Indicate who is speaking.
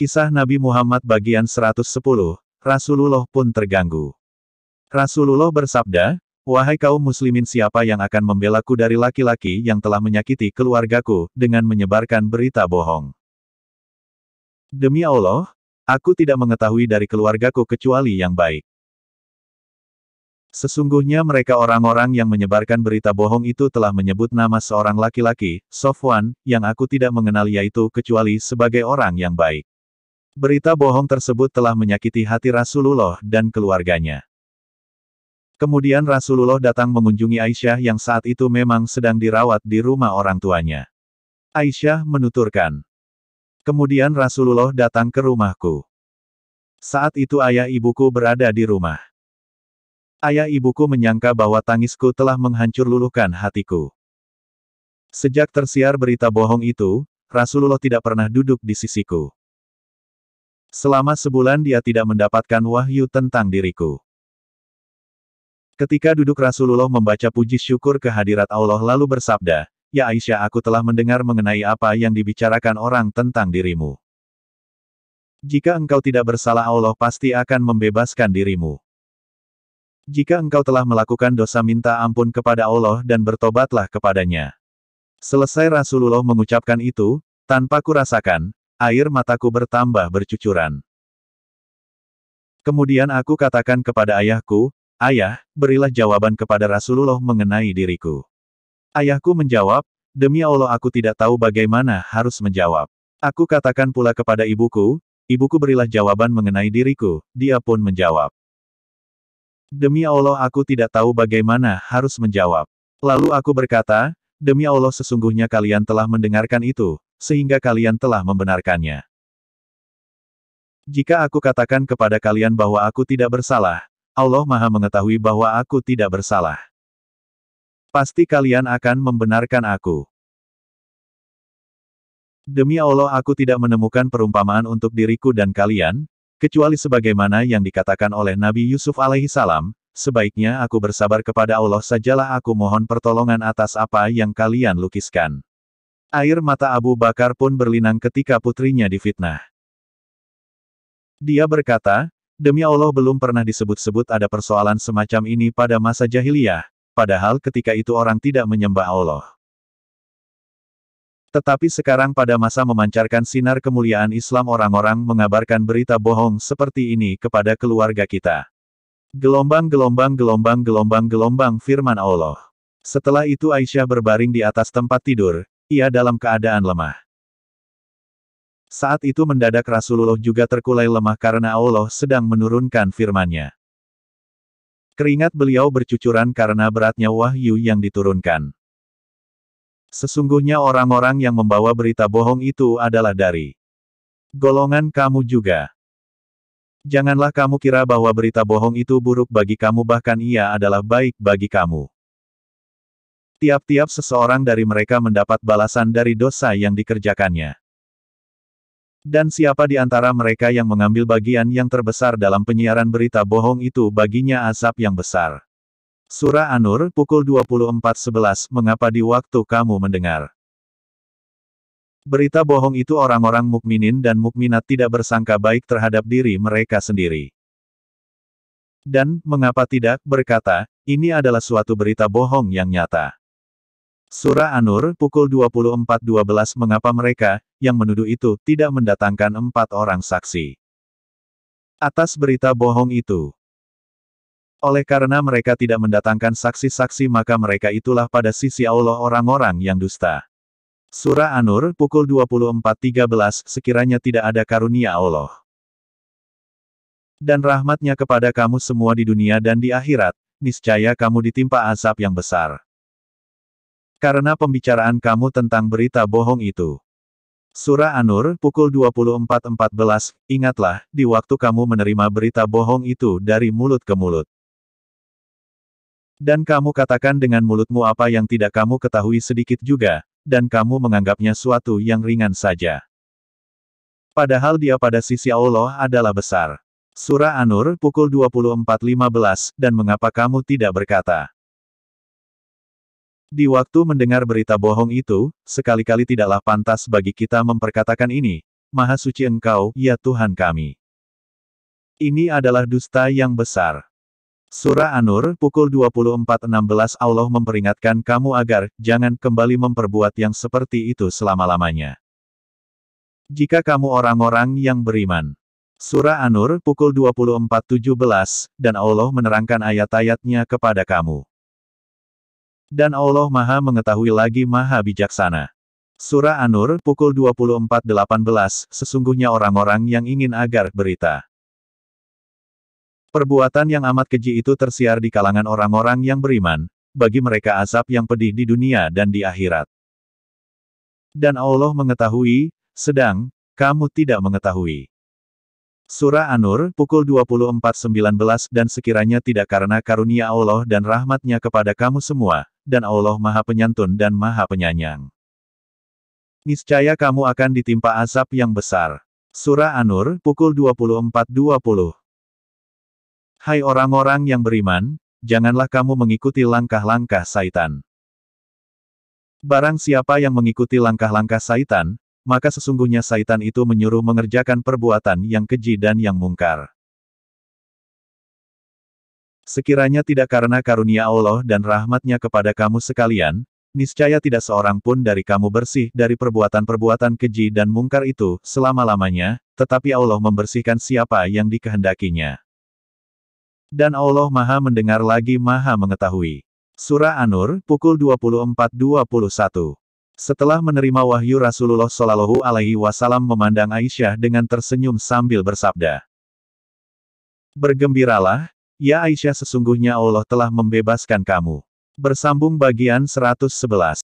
Speaker 1: Kisah Nabi Muhammad bagian 110, Rasulullah pun terganggu. Rasulullah bersabda, "Wahai kaum muslimin, siapa yang akan membelaku dari laki-laki yang telah menyakiti keluargaku dengan menyebarkan berita bohong? Demi Allah, aku tidak mengetahui dari keluargaku kecuali yang baik. Sesungguhnya mereka orang-orang yang menyebarkan berita bohong itu telah menyebut nama seorang laki-laki, Sofwan, yang aku tidak mengenal yaitu kecuali sebagai orang yang baik. Berita bohong tersebut telah menyakiti hati Rasulullah dan keluarganya." Kemudian Rasulullah datang mengunjungi Aisyah yang saat itu memang sedang dirawat di rumah orang tuanya. Aisyah menuturkan, "Kemudian Rasulullah datang ke rumahku. Saat itu ayah ibuku berada di rumah. Ayah ibuku menyangka bahwa tangisku telah menghancur luluhkan hatiku. Sejak tersiar berita bohong itu, Rasulullah tidak pernah duduk di sisiku. Selama sebulan dia tidak mendapatkan wahyu tentang diriku. Ketika duduk Rasulullah membaca puji syukur kehadirat Allah lalu bersabda, 'Ya Aisyah, aku telah mendengar mengenai apa yang dibicarakan orang tentang dirimu. Jika engkau tidak bersalah Allah pasti akan membebaskan dirimu. Jika engkau telah melakukan dosa minta ampun kepada Allah dan bertobatlah kepadanya.' Selesai Rasulullah mengucapkan itu, tanpa kurasakan, air mataku bertambah bercucuran. Kemudian aku katakan kepada ayahku, 'Ayah, berilah jawaban kepada Rasulullah mengenai diriku.' Ayahku menjawab, 'Demi Allah aku tidak tahu bagaimana harus menjawab.' Aku katakan pula kepada ibuku, 'Ibuku berilah jawaban mengenai diriku.' Dia pun menjawab, 'Demi Allah aku tidak tahu bagaimana harus menjawab.' Lalu aku berkata, 'Demi Allah sesungguhnya kalian telah mendengarkan itu, sehingga kalian telah membenarkannya. Jika aku katakan kepada kalian bahwa aku tidak bersalah, Allah Maha mengetahui bahwa aku tidak bersalah. Pasti kalian akan membenarkan aku. Demi Allah aku tidak menemukan perumpamaan untuk diriku dan kalian, kecuali sebagaimana yang dikatakan oleh Nabi Yusuf alaihissalam, sebaiknya aku bersabar kepada Allah sajalah aku mohon pertolongan atas apa yang kalian lukiskan.' Air mata Abu Bakar pun berlinang ketika putrinya difitnah. Dia berkata, 'Demi Allah belum pernah disebut-sebut ada persoalan semacam ini pada masa jahiliyah, padahal ketika itu orang tidak menyembah Allah. Tetapi sekarang pada masa memancarkan sinar kemuliaan Islam orang-orang mengabarkan berita bohong seperti ini kepada keluarga kita. Gelombang firman Allah. Setelah itu Aisyah berbaring di atas tempat tidur, ia dalam keadaan lemah. Saat itu mendadak Rasulullah juga terkulai lemah karena Allah sedang menurunkan firman-Nya. Keringat beliau bercucuran karena beratnya wahyu yang diturunkan. Sesungguhnya orang-orang yang membawa berita bohong itu adalah dari golongan kamu juga. Janganlah kamu kira bahwa berita bohong itu buruk bagi kamu bahkan ia adalah baik bagi kamu. Tiap-tiap seseorang dari mereka mendapat balasan dari dosa yang dikerjakannya. Dan siapa di antara mereka yang mengambil bagian yang terbesar dalam penyiaran berita bohong itu baginya azab yang besar." Surah An-Nur, pukul 24.11 Mengapa di waktu kamu mendengar berita bohong itu orang-orang mukminin dan mukminat tidak bersangka baik terhadap diri mereka sendiri. Dan, mengapa tidak, berkata, ini adalah suatu berita bohong yang nyata. Surah An-Nur, pukul 24.12 Mengapa mereka, yang menuduh itu, tidak mendatangkan 4 orang saksi atas berita bohong itu? Oleh karena mereka tidak mendatangkan saksi-saksi maka mereka itulah pada sisi Allah orang-orang yang dusta. Surah An-Nur, pukul 24.13 Sekiranya tidak ada karunia Allah dan rahmat-Nya kepada kamu semua di dunia dan di akhirat, niscaya kamu ditimpa azab yang besar. Karena pembicaraan kamu tentang berita bohong itu. Surah An-Nur, pukul 24.14 Ingatlah, di waktu kamu menerima berita bohong itu dari mulut ke mulut. Dan kamu katakan dengan mulutmu apa yang tidak kamu ketahui sedikit juga, dan kamu menganggapnya suatu yang ringan saja. Padahal dia pada sisi Allah adalah besar. Surah An-Nur, pukul 24.15 Dan mengapa kamu tidak berkata? Di waktu mendengar berita bohong itu, sekali-kali tidaklah pantas bagi kita memperkatakan ini, Maha suci Engkau, ya Tuhan kami. Ini adalah dusta yang besar. Surah An-Nur, pukul 24.16 Allah memperingatkan kamu agar, jangan kembali memperbuat yang seperti itu selama-lamanya. Jika kamu orang-orang yang beriman. Surah An-Nur, pukul 24.17, dan Allah menerangkan ayat-ayatnya kepada kamu. Dan Allah Maha mengetahui lagi Maha bijaksana. Surah An-Nur, pukul 24.18, sesungguhnya orang-orang yang ingin agar berita. Perbuatan yang amat keji itu tersiar di kalangan orang-orang yang beriman, bagi mereka azab yang pedih di dunia dan di akhirat. Dan Allah mengetahui, sedang kamu tidak mengetahui. Surah An-Nur, pukul 24.19 dan sekiranya tidak karena karunia Allah dan rahmatnya kepada kamu semua, dan Allah Maha Penyantun dan Maha Penyayang. Niscaya kamu akan ditimpa azab yang besar. Surah An-Nur, pukul 24.20. Hai orang-orang yang beriman, janganlah kamu mengikuti langkah-langkah Saitan. Barang siapa yang mengikuti langkah-langkah Saitan, maka sesungguhnya Saitan itu menyuruh mengerjakan perbuatan yang keji dan yang mungkar. Sekiranya tidak karena karunia Allah dan rahmatnya kepada kamu sekalian, niscaya tidak seorang pun dari kamu bersih dari perbuatan-perbuatan keji dan mungkar itu selama-lamanya, tetapi Allah membersihkan siapa yang dikehendakinya. Dan Allah Maha mendengar lagi Maha mengetahui. Surah An-Nur, pukul 24.21. Setelah menerima wahyu Rasulullah Shallallahu Alaihi Wasallam memandang Aisyah dengan tersenyum sambil bersabda, "Bergembiralah, ya Aisyah, sesungguhnya Allah telah membebaskan kamu." Bersambung bagian 111.